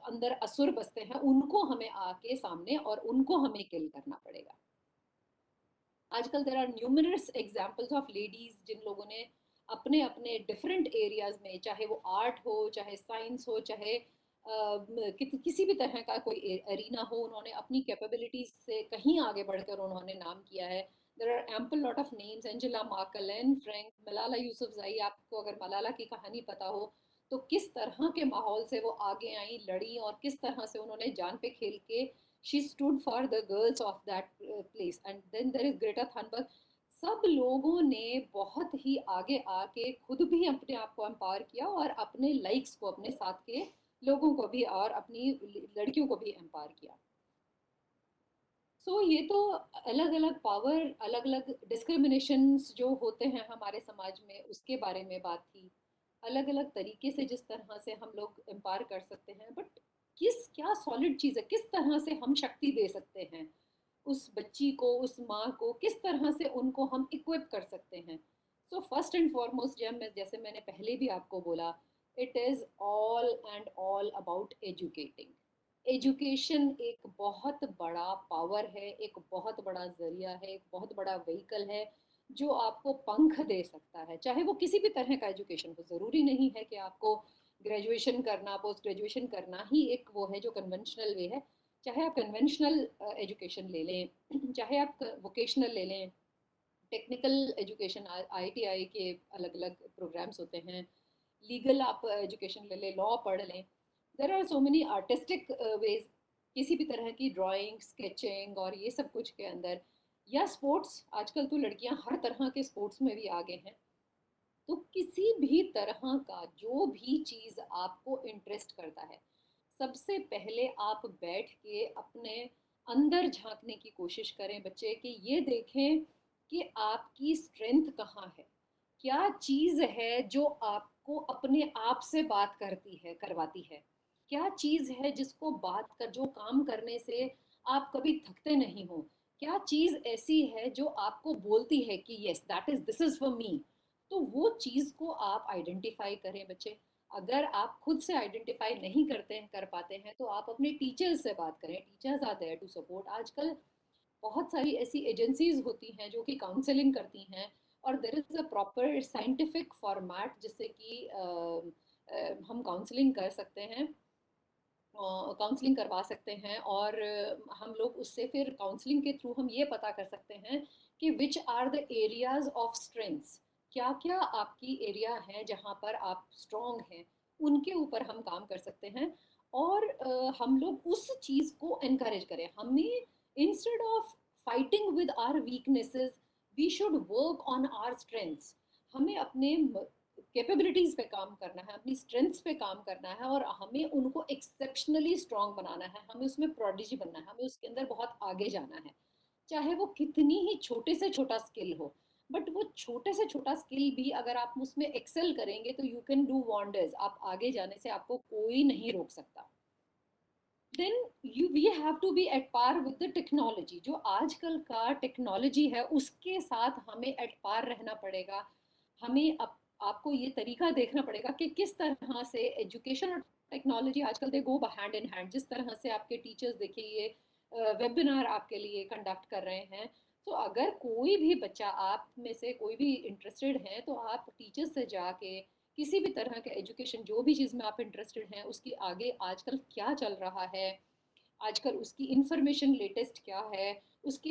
अंदर असुर बसते हैं, उनको हमें आके सामने और उनको हमें किल करना पड़ेगा। आजकल there are numerous examples of ladies जिन लोगों ने अपने अपने डिफरेंट एरियाज में, चाहे वो आर्ट हो, चाहे साइंस हो, चाहे किसी भी तरह का कोई एरिना हो, उन्होंने अपनी कैपेबिलिटीज से कहीं आगे बढ़कर उन्होंने नाम किया है। There are ample lot of names, Angela Merkel, Anne Frank, Malala Yousafzai. आपको अगर मलाला की कहानी पता हो तो किस तरह के माहौल से वो आगे आई, लड़ी, और किस तरह से उन्होंने जान पे खेल के she stood for the girls of that place. And then there is Greta Thunberg. सब लोगों ने बहुत ही आगे आके खुद भी अपने आप को एम्पावर किया और अपने लाइक्स को, अपने साथ के लोगों को भी और अपनी लड़कियों को भी एम्पावर किया। ये तो अलग अलग पावर, अलग अलग डिस्क्रिमिनेशंस जो होते हैं हमारे समाज में, उसके बारे में बात थी। अलग अलग तरीके से जिस तरह से हम लोग एम्पावर कर सकते हैं, बट किस क्या सॉलिड चीज़ है, किस तरह से हम शक्ति दे सकते हैं उस बच्ची को, उस माँ को, किस तरह से उनको हम इक्विप कर सकते हैं। फर्स्ट एंड फॉरमोस्ट, जब मैं, जैसे मैंने पहले भी आपको बोला, it is all and all about educating. Education एक बहुत बड़ा पावर है, एक बहुत बड़ा जरिया है, एक बहुत बड़ा व्हीकल है जो आपको पंख दे सकता है। चाहे वो किसी भी तरह का एजुकेशन हो, ज़रूरी नहीं है कि आपको ग्रेजुएशन करना, पोस्ट ग्रेजुएशन करना ही एक वो है जो कन्वेंशनल वे है। चाहे आप कन्वेंशनल एजुकेशन ले लें, चाहे आप वोकेशनल ले लें, टेक्निकल एजुकेशन, आईटीआई के अलग अलग प्रोग्राम्स होते हैं, लीगल आप एजुकेशन ले लें, लॉ पढ़ लें। There are so many artistic ways, किसी भी तरह की ड्राइंग, स्केचिंग और ये सब कुछ के अंदर, या स्पोर्ट्स, आजकल तो लड़कियां हर तरह के स्पोर्ट्स में भी आगे हैं। तो किसी भी तरह का जो भी चीज़ आपको इंटरेस्ट करता है, सबसे पहले आप बैठ के अपने अंदर झांकने की कोशिश करें बच्चे, कि ये देखें कि आपकी स्ट्रेंथ कहाँ है, क्या चीज़ है जो आपको अपने आप से बात करती है, करवाती है, क्या चीज़ है जिसको बात कर, जो काम करने से आप कभी थकते नहीं हो, क्या चीज़ ऐसी है जो आपको बोलती है कि yes that is, this is for me. तो वो चीज़ को आप आइडेंटिफाई करें बच्चे। अगर आप खुद से आइडेंटिफाई नहीं करते हैं, कर पाते हैं, तो आप अपने टीचर्स से बात करें। Teachers are there to support. आजकल बहुत सारी ऐसी एजेंसीज होती हैं जो कि काउंसलिंग करती हैं, और there is a proper scientific format जिससे कि हम काउंसलिंग कर सकते हैं, काउंसलिंग करवा सकते हैं। और हम लोग उससे फिर काउंसलिंग के थ्रू हम ये पता कर सकते हैं कि which are the areas of strengths, क्या क्या आपकी एरिया है जहाँ पर आप स्ट्रॉन्ग हैं, उनके ऊपर हम काम कर सकते हैं। और हम लोग उस चीज़ को एनकरेज करें। हमें instead of fighting with our weaknesses, we should work on our strengths. हमें अपने कैपेबिलिटीज पे काम करना है, अपनी स्ट्रेंथ्स पे काम करना है, और हमें उनको एक्सेप्शनली स्ट्रांग बनाना है, हमें उसमें प्रोडिजी बनना है, हमें उसके अंदर बहुत आगे जाना है। चाहे वो कितनी ही छोटे से छोटा स्किल हो, बट वो छोटे से छोटा स्किल भी अगर आप उसमें एक्सेल करेंगे तो यू कैन डू वंडर्स। आप आगे जाने से आपको कोई नहीं रोक सकता। Then you we have to be at par with the technology. जो आजकल का टेक्नोलॉजी है उसके साथ हमें एट पार रहना पड़ेगा। हमें आपको ये तरीका देखना पड़ेगा कि किस तरह से एजुकेशन और टेक्नोलॉजी आजकल दे गो हैंड इन हैंड। जिस तरह से आपके टीचर्स देखिए ये वेबिनार आपके लिए कंडक्ट कर रहे हैं, तो अगर कोई भी बच्चा, आप में से कोई भी इंटरेस्टेड है, तो आप टीचर्स से जाके किसी भी तरह का एजुकेशन, जो भी चीज़ में आप इंटरेस्टेड हैं, उसकी आगे आजकल क्या चल रहा है, आजकल उसकी इंफॉर्मेशन लेटेस्ट क्या है, उसके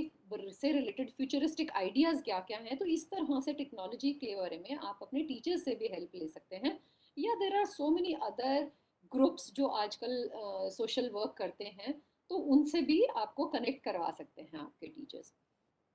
से रिलेटेड फ्यूचरिस्टिक आइडियाज़ क्या क्या हैं, तो इस तरह से टेक्नोलॉजी के बारे में आप अपने टीचर्स से भी हेल्प ले सकते हैं। या there are so many other groups जो आजकल सोशल वर्क करते हैं, तो उनसे भी आपको कनेक्ट करवा सकते हैं आपके teachers.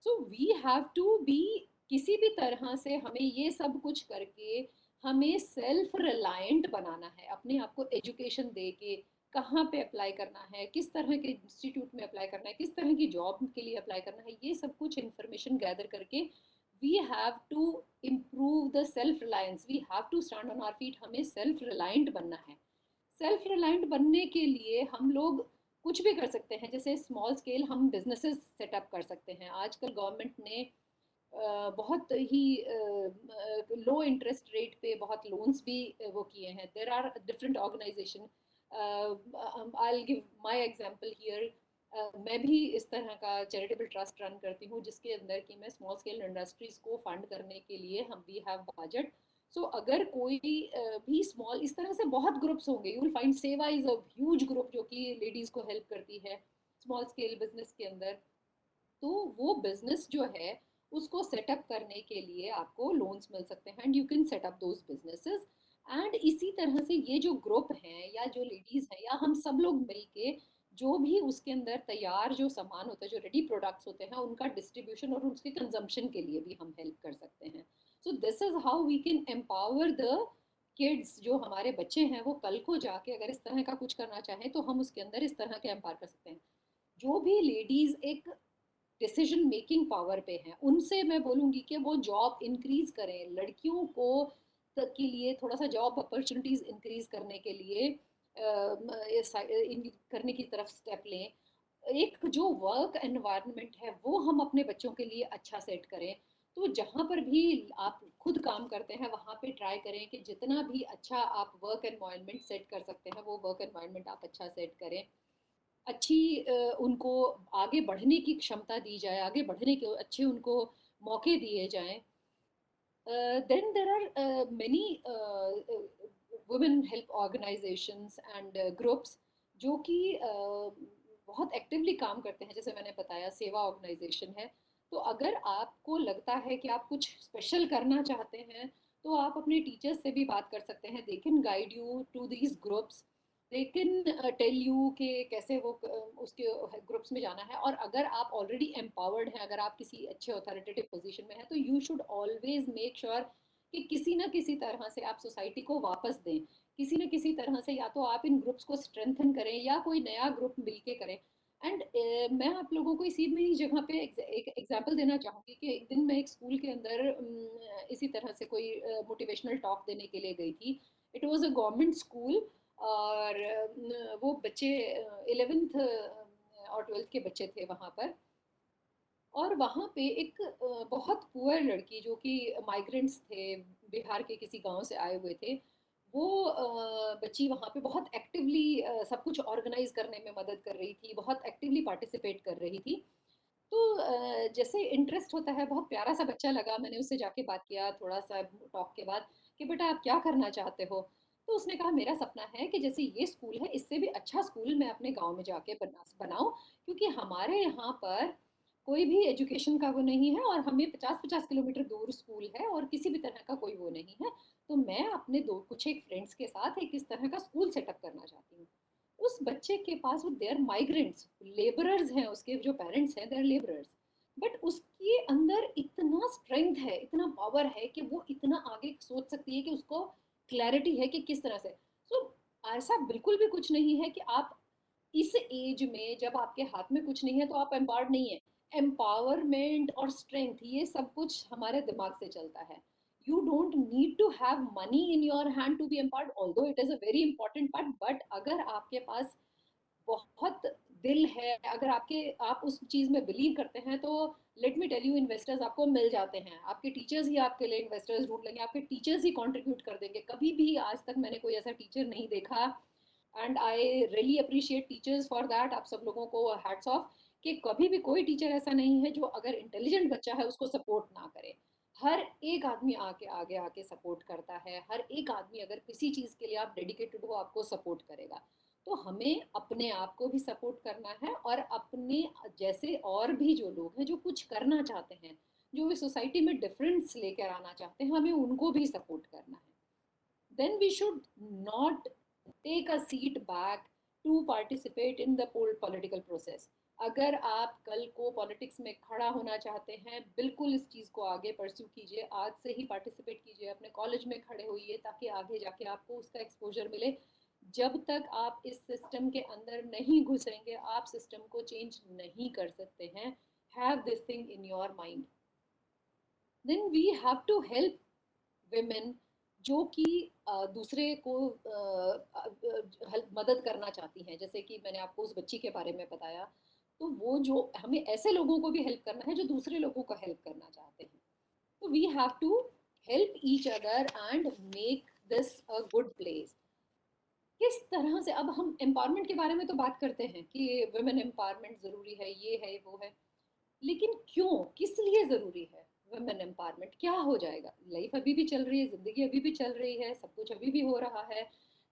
We have to be, किसी भी तरह से हमें ये सब कुछ करके हमें सेल्फ रिलायंट बनाना है, अपने आप को एजुकेशन दे के कहाँ पे अप्लाई करना है, किस तरह के इंस्टीट्यूट में अप्लाई करना है, किस तरह की जॉब के लिए अप्लाई करना है, ये सब कुछ इंफॉर्मेशन गैदर करके we have to improve the self reliance, we have to stand on our feet. हमें सेल्फ रिलायंट बनना है। सेल्फ रिलायंट बनने के लिए हम लोग कुछ भी कर सकते हैं। जैसे स्मॉल स्केल हम बिजनेसेस सेटअप कर सकते हैं। आजकल गवर्नमेंट ने बहुत ही लो इंटरेस्ट रेट पे बहुत लोन्स भी वो किए हैं। There are different organization, I give my example here. मैं भी इस तरह का चैरिटेबल ट्रस्ट रन करती हूँ, जिसके अंदर कि मैं स्मॉल स्केल इंडस्ट्रीज को फंड करने के लिए हम वी हैव बजट। सो अगर कोई भी स्मॉल, इस तरह से बहुत ग्रुप्स होंगे, यू विल फाइंड सेवा इज अ ह्यूज ग्रुप जो कि लेडीज को हेल्प करती है स्मॉल स्केल बिजनेस के अंदर। तो वो बिजनेस जो है उसको सेटअप करने के लिए आपको लोन्स मिल सकते हैं, and you can setup those businesses. And इसी तरह से ये जो ग्रुप हैं या जो लेडीज हैं या हम सब लोग मिलके जो भी उसके अंदर तैयार जो सामान होता है, जो रेडी प्रोडक्ट्स होते हैं, उनका डिस्ट्रीब्यूशन और उसके कंजम्पशन के लिए भी हम हेल्प कर सकते हैं। So this is how we can empower the kids. जो हमारे बच्चे हैं वो कल को जाके अगर इस तरह का कुछ करना चाहें तो हम उसके अंदर इस तरह के एम्पावर कर सकते हैं। जो भी लेडीज एक डिसीजन मेकिंग पावर पे हैं, उनसे मैं बोलूँगी कि वो जॉब इंक्रीज करें। लड़कियों को तक के लिए थोड़ा सा जॉब अपॉर्चुनिटीज इंक्रीज करने के लिए करने की तरफ स्टेप लें। एक जो वर्क एनवायरनमेंट है वो हम अपने बच्चों के लिए अच्छा सेट करें। तो जहाँ पर भी आप खुद काम करते हैं वहाँ पे ट्राई करें कि जितना भी अच्छा आप वर्क एनवायरनमेंट सेट कर सकते हैं वो वर्क एनवायरनमेंट आप अच्छा सेट करें। अच्छी उनको आगे बढ़ने की क्षमता दी जाए, आगे बढ़ने के अच्छे उनको मौके दिए जाएं। Then there are many women help organizations and groups जो कि बहुत एक्टिवली काम करते हैं। जैसे मैंने बताया सेवा ऑर्गेनाइजेशन है। तो अगर आपको लगता है कि आप कुछ स्पेशल करना चाहते हैं तो आप अपने टीचर्स से भी बात कर सकते हैं। They can guide you to these groups, they can tell you कि कैसे वो उसके ग्रुप्स में जाना है। और अगर आप ऑलरेडी एम्पावर्ड हैं, अगर आप किसी अच्छे अथॉरिटेटिव पोजीशन में हैं, तो you should always make sure कि किसी ना किसी तरह से आप सोसाइटी को वापस दें। किसी न किसी तरह से या तो आप इन ग्रुप्स को स्ट्रेंथन करें या कोई नया ग्रुप मिलके करें। एंड मैं आप लोगों को इसी में जगह पे एक एग्जांपल देना चाहूँगी कि एक दिन मैं एक स्कूल के अंदर इसी तरह से कोई मोटिवेशनल टॉक देने के लिए गई थी। It was a government school, और वो बच्चे 11th और 12th के बच्चे थे वहाँ पर। और वहाँ पे एक बहुत पुअर लड़की जो कि माइग्रेंट्स थे, बिहार के किसी गांव से आए हुए थे, वो बच्ची वहाँ पे बहुत एक्टिवली सब कुछ ऑर्गेनाइज करने में मदद कर रही थी, बहुत एक्टिवली पार्टिसिपेट कर रही थी। तो जैसे इंटरेस्ट होता है, बहुत प्यारा सा बच्चा लगा। मैंने उससे जाके बात किया थोड़ा सा टॉक के बाद कि बेटा आप क्या करना चाहते हो। तो उसने कहा मेरा सपना है कि जैसे ये स्कूल है इससे भी अच्छा स्कूल मैं अपने गांव में जाके बनाऊं, क्योंकि हमारे यहाँ पर कोई भी एजुकेशन का वो नहीं है और हमें 50-50 किलोमीटर दूर स्कूल है और किसी भी तरह का कोई वो नहीं है। तो मैं अपने दो कुछ एक फ्रेंड्स के साथ एक इस तरह का स्कूल सेटअप करना चाहती हूँ। उस बच्चे के पास वो देयर माइग्रेंट्स लेबरर्स हैं, उसके जो पेरेंट्स हैं देयर लेबरर्स, बट उसके अंदर इतना स्ट्रेंथ है, इतना पावर है कि वो इतना आगे सोच सकती है कि उसको क्लैरिटी है कि किस तरह से। सो ऐसा बिल्कुल भी कुछ नहीं है कि आप इस एज में जब आपके हाथ में कुछ नहीं है तो आप एम्पावर्ड नहीं है। एम्पावरमेंट और स्ट्रेंथ ये सब कुछ हमारे दिमाग से चलता है। You don't need to have money in your hand to be empowered, although it is a very important part. But अगर आपके पास बहुत दिल है, अगर आपके आप उस चीज में बिलीव करते हैं, तो let me tell you investors आपको मिल जाते हैं। आपके टीचर्स ही आपके लिए इन्वेस्टर्स ढूंढ लेंगे, आपके टीचर्स ही कंट्रीब्यूट कर देंगे। कभी भी आज तक मैंने कोई ऐसा टीचर नहीं देखा, and I really appreciate teachers for that. आप सब लोगों को हैट्स ऑफ कि कभी भी कोई टीचर ऐसा नहीं है जो अगर इंटेलिजेंट बच्चा है उसको सपोर्ट ना करे। हर एक आदमी आके आगे आके सपोर्ट करता है। हर एक आदमी अगर किसी चीज के लिए आप डेडिकेटेड हो आपको सपोर्ट करेगा। तो हमें अपने आप को भी सपोर्ट करना है और अपने जैसे और भी जो लोग हैं जो कुछ करना चाहते हैं, जो भी सोसाइटी में डिफरेंस लेकर आना चाहते हैं, हमें उनको भी सपोर्ट करना है। then we should not take a seat back to participate in the political process. अगर आप कल को पॉलिटिक्स में खड़ा होना चाहते हैं, बिल्कुल इस चीज़ को आगे परस्यू कीजिए, आज से ही पार्टिसिपेट कीजिए, अपने कॉलेज में खड़े होइए ताकि आगे जाके आपको उसका एक्सपोजर मिले। जब तक आप इस सिस्टम के अंदर नहीं घुसेंगे, आप सिस्टम को चेंज नहीं कर सकते हैं। Have this thing in your mind. Then we have to help women जो कि दूसरे को मदद करना चाहती हैं, जैसे कि मैंने आपको उस बच्ची के बारे में बताया। तो वो जो हमें ऐसे लोगों को भी हेल्प करना है जो दूसरे लोगों को हेल्प करना चाहते हैं। तो we have to help each other and make this a good place. किस तरह से अब हम एम्पावरमेंट के बारे में तो बात करते हैं कि वुमेन एम्पावरमेंट जरूरी है वो है, लेकिन क्यों, किस लिए जरूरी है वुमेन एम्पावरमेंट? क्या हो जाएगा? लाइफ अभी भी चल रही है, जिंदगी अभी भी चल रही है, सब कुछ अभी भी हो रहा है,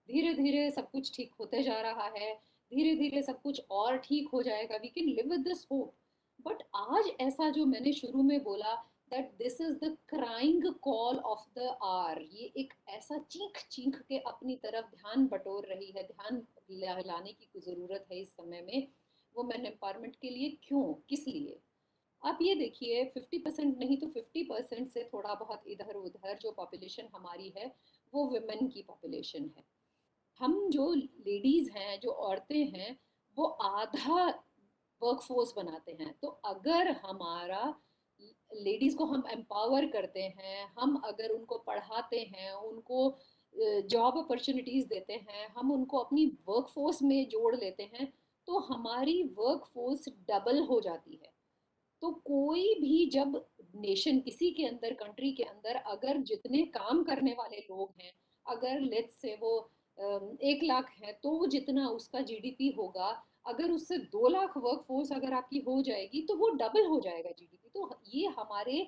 धीरे धीरे सब कुछ ठीक होते जा रहा है, धीरे धीरे सब कुछ और ठीक हो जाएगा, we can live with this hope. But आज ऐसा जो मैंने शुरू में बोला, that this is the crying call of the hour, ये एक ऐसा चीख चीख के अपनी तरफ ध्यान बटोर रही है, ध्यान लाने की जरूरत है इस समय में वुमेन एम्पावरमेंट के लिए। क्यों, किस लिए? आप ये देखिए, 50% नहीं तो 50% से थोड़ा बहुत इधर उधर जो पॉपुलेशन हमारी है वो वुमेन की पॉपुलेशन है। हम जो लेडीज हैं, जो औरतें हैं, वो आधा वर्कफोर्स बनाते हैं। तो अगर हमारा लेडीज को हम एम्पावर करते हैं, हम अगर उनको पढ़ाते हैं, उनको जॉब अपॉर्चुनिटीज देते हैं, हम उनको अपनी वर्कफोर्स में जोड़ लेते हैं, तो हमारी वर्कफोर्स डबल हो जाती है। तो कोई भी जब नेशन, किसी के अंदर, कंट्री के अंदर अगर जितने काम करने वाले लोग हैं, अगर लेट्स से वो 1 लाख है, तो वो जितना उसका जीडीपी होगा, अगर उससे 2 लाख वर्कफोर्स अगर आपकी हो जाएगी तो वो डबल हो जाएगा जीडीपी। तो ये हमारे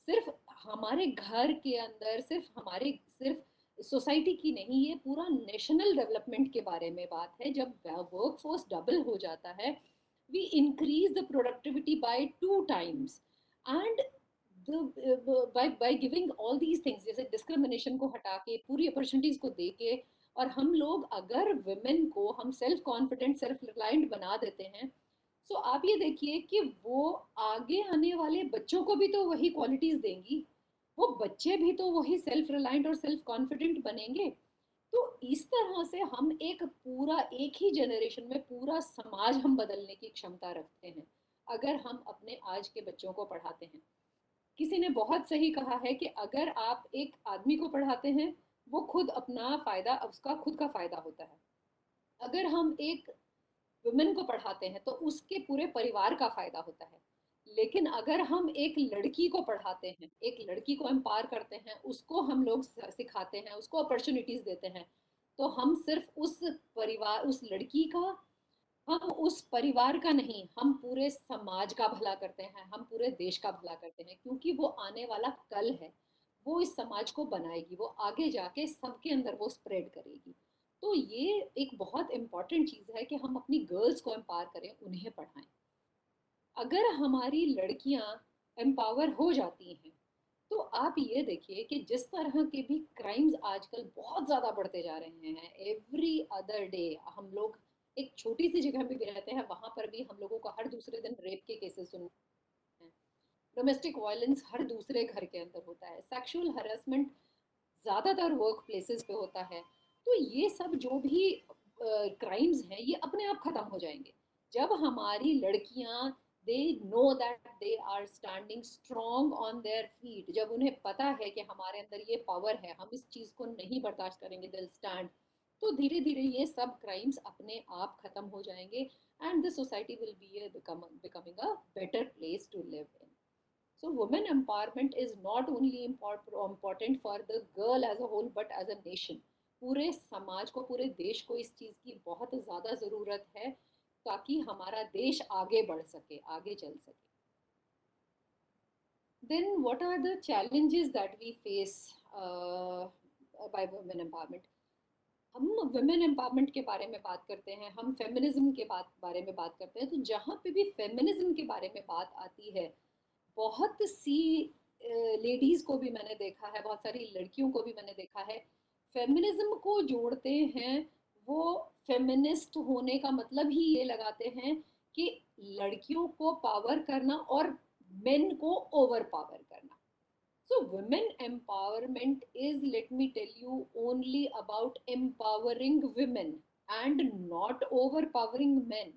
सिर्फ हमारे घर के अंदर, सिर्फ सोसाइटी की नहीं, ये पूरा नेशनल डेवलपमेंट के बारे में बात है। जब वर्कफोर्स डबल हो जाता है, we increase the productivity by 2 times, and by giving all these things, जैसे डिस्क्रिमिनेशन को हटा के, पूरी अपॉर्चुनिटीज को दे के, और हम लोग अगर विमेन को हम सेल्फ कॉन्फिडेंट, सेल्फ रिलायंट बना देते हैं, तो आप ये देखिए कि वो आगे आने वाले बच्चों को भी तो वही क्वालिटीज देंगी, वो बच्चे भी तो वही सेल्फ रिलायंट और सेल्फ कॉन्फिडेंट बनेंगे। तो इस तरह से हम एक ही जनरेशन में पूरा समाज हम बदलने की क्षमता रखते हैं, अगर हम अपने आज के बच्चों को पढ़ाते हैं। किसी ने बहुत सही कहा है कि अगर आप एक आदमी को पढ़ाते हैं, वो खुद अपना फायदा, उसका खुद का फायदा होता है। अगर हम एक वुमेन को पढ़ाते हैं तो उसके पूरे परिवार का फायदा होता है। लेकिन अगर हम एक लड़की को पढ़ाते हैं, एक लड़की को एम्पावर करते हैं, उसको हम लोग सिखाते हैं, उसको अपॉर्चुनिटीज देते हैं, तो हम सिर्फ उस परिवार, उस लड़की का, हम उस परिवार का नहीं, हम पूरे समाज का भला करते हैं, हम पूरे देश का भला करते हैं, क्योंकि वो आने वाला कल है, वो इस समाज को बनाएगी, वो आगे जाके सबके अंदर वो स्प्रेड करेगी। तो ये एक बहुत इंपॉर्टेंट चीज़ है कि हम अपनी गर्ल्स को एम्पावर करें, उन्हें पढ़ाएं। अगर हमारी लड़कियां एम्पावर हो जाती हैं, तो आप ये देखिए कि जिस तरह के भी क्राइम्स आजकल बहुत ज़्यादा बढ़ते जा रहे हैं, एवरी अदर डे हम लोग, एक छोटी सी जगह में भी रहते हैं, वहां पर भी हम लोगों को हर दूसरे दिन रेप के केसेस सुनते हैं, डोमेस्टिक वायलेंस हर दूसरे घर के अंदर होता है, सेक्सुअल हरासमेंट ज़्यादातर वर्क प्लेसेस पे होता है। तो ये सब जो भी क्राइम्स हैं, ये अपने आप खत्म हो जाएंगे जब हमारी लड़कियां, they know that they are standing strong on their feet, जब उन्हें पता है कि हमारे अंदर ये पावर है, हम इस चीज़ को नहीं बर्दाश्त करेंगे, दिल स्टैंड, तो धीरे धीरे ये सब क्राइम्स अपने आप खत्म हो जाएंगे, and the society will be becoming a better place to live in. So women empowerment is not only important for the girl as a whole but as a nation. पूरे समाज को, पूरे देश को इस चीज़ की बहुत ज़्यादा ज़रूरत है ताकि हमारा देश आगे बढ़ सके, आगे चल सके। Then what are the challenges that we face by women empowerment? हम वुमेन एम्पावरमेंट के बारे में बात करते हैं, हम फेमिनिज्म के बारे में बात करते हैं, तो जहाँ पे भी फेमिनिज्म के बारे में बात आती है, बहुत सी लेडीज को भी मैंने देखा है, बहुत सारी लड़कियों को भी मैंने देखा है, फेमिनिज्म को जोड़ते हैं, वो फेमिनिस्ट होने का मतलब ही ये लगाते हैं कि लड़कियों को पावर करना और मेन को ओवर पावर करना. So women empowerment is, let me tell you, only about empowering women and not overpowering men.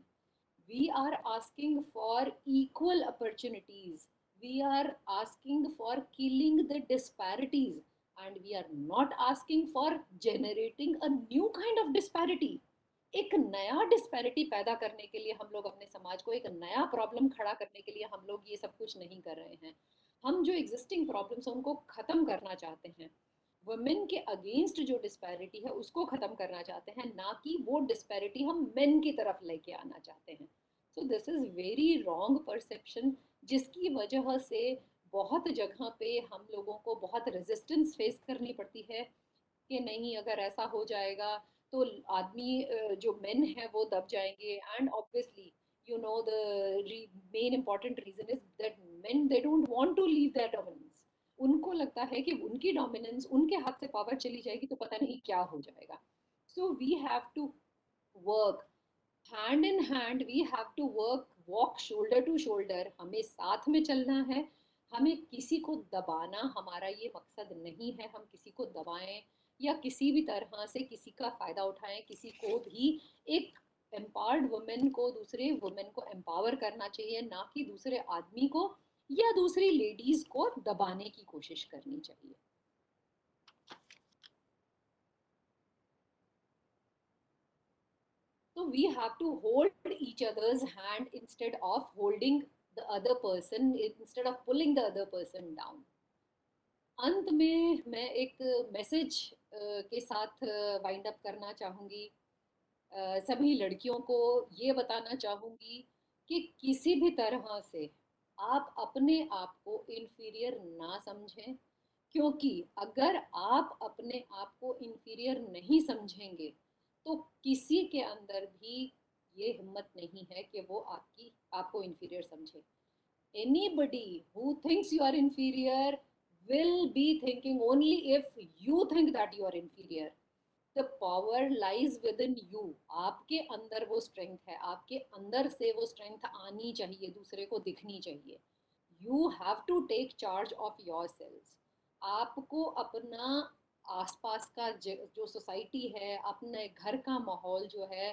We are asking for equal opportunities. We are asking for killing the disparities, and we are not asking for generating a new kind of disparity. एक नया disparity पैदा करने के लिए हम लोग अपने समाज को, एक नया प्रॉब्लम खड़ा करने के लिए हम लोग ये सब कुछ नहीं कर रहे हैं. हम जो एग्जिस्टिंग प्रॉब्लम्स हैं उनको ख़त्म करना चाहते हैं. वुमेन के अगेंस्ट जो डिस्पैरिटी है उसको ख़त्म करना चाहते हैं, ना कि वो डिस्पैरिटी हम मेन की तरफ लेके आना चाहते हैं. So this is very wrong perception, जिसकी वजह से बहुत जगह पे हम लोगों को बहुत रेजिस्टेंस फेस करनी पड़ती है कि नहीं, अगर ऐसा हो जाएगा तो आदमी जो मेन है वो दब जाएंगे. And obviously you know the main important reason is that men they don't want to leave that dominance. उनको लगता है कि उनकी डोमिनेंस, उनके हाथ से पावर चली जाएगी तो पता नहीं क्या हो जाएगा. So we have to work hand in hand, we have to work, walk shoulder to shoulder. हमें साथ में चलना है. हमें किसी को दबाना हमारा ये मकसद नहीं है. हम किसी को दबाएं या किसी भी तरह से किसी का फायदा उठाएं, किसी को भी. एक एम्पावर्ड वुमेन को दूसरे वुमेन को एम्पावर करना चाहिए, ना कि दूसरे आदमी को या दूसरी लेडीज को दबाने की कोशिश करनी चाहिए. So we have to hold each other's hand instead of holding the other person, instead of pulling the other person down. अंत में मैं एक मैसेज के साथ वाइंड अप करना चाहूँगी. सभी लड़कियों को ये बताना चाहूँगी कि किसी भी तरह से आप अपने आप को इन्फीरियर ना समझें, क्योंकि अगर आप अपने आप को इन्फीरियर नहीं समझेंगे तो किसी के अंदर भी ये हिम्मत नहीं है कि वो आपको इन्फीरियर समझे. Anybody who thinks you are inferior will be thinking only if you think that you are inferior. The power lies within you. आपके अंदर वो स्ट्रेंथ है, आपके अंदर से वो स्ट्रेंथ आनी चाहिए, दूसरे को दिखनी चाहिए. You have to take charge of yourselves. आपको अपना आसपास का जो सोसाइटी है, अपने घर का माहौल जो है,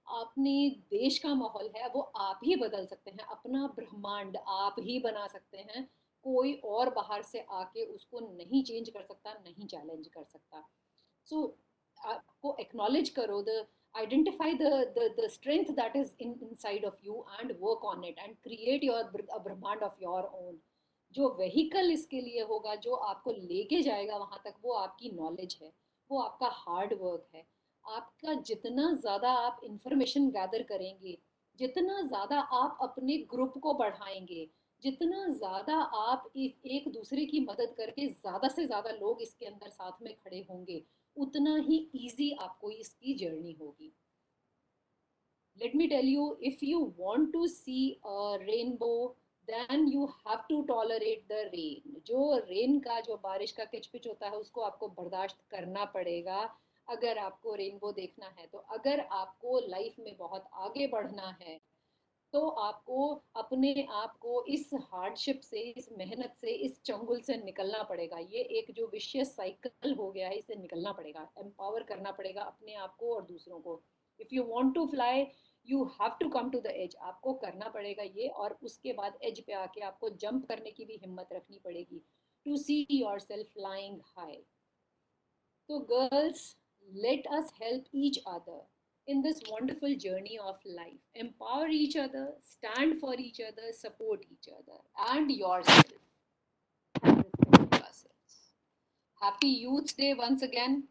अपने देश का माहौल है, वो आप ही बदल सकते हैं. अपना ब्रह्मांड आप ही बना सकते हैं. कोई और बाहर से आके उसको नहीं चेंज कर सकता, नहीं चैलेंज कर सकता. सो आपको एक्नॉलेज करो, the identify the strength that is inside of you and work on it and create your a brahmand of your own. जो व्हीकल इसके लिए होगा, जो आपको लेके जाएगा वहां तक, वो आपकी नॉलेज है, वो आपका हार्ड वर्क है. आपका जितना ज़्यादा आप इंफॉर्मेशन गैदर करेंगे, जितना ज़्यादा आप अपने ग्रुप को बढ़ाएंगे, जितना ज़्यादा आप एक दूसरे की मदद करके ज़्यादा से ज़्यादा लोग इसके अंदर साथ में खड़े होंगे, उतना ही ईजी आपको इसकी जर्नी होगी. Let me tell you, if you want to see a rainbow, then you have to tolerate the rain. जो रेन का, जो बारिश का किचपिच होता है, उसको आपको बर्दाश्त करना पड़ेगा अगर आपको रेनबो देखना है. तो अगर आपको लाइफ में बहुत आगे बढ़ना है तो आपको अपने आप को इस हार्डशिप से, इस मेहनत से, इस चंगुल से निकलना पड़ेगा. ये एक जो विशियस साइकिल हो गया है, इससे निकलना पड़ेगा. एम्पावर करना पड़ेगा अपने आप को और दूसरों को. If you want to fly, you have to come to the edge. आपको करना पड़ेगा ये, और उसके बाद एज पे आके आपको जंप करने की भी हिम्मत रखनी पड़ेगी, to see yourself flying high. So, girls, let us help each other in this wonderful journey of life. Empower each other, stand for each other, support each other, and yourself. And yourselves. Happy Youth Day once again.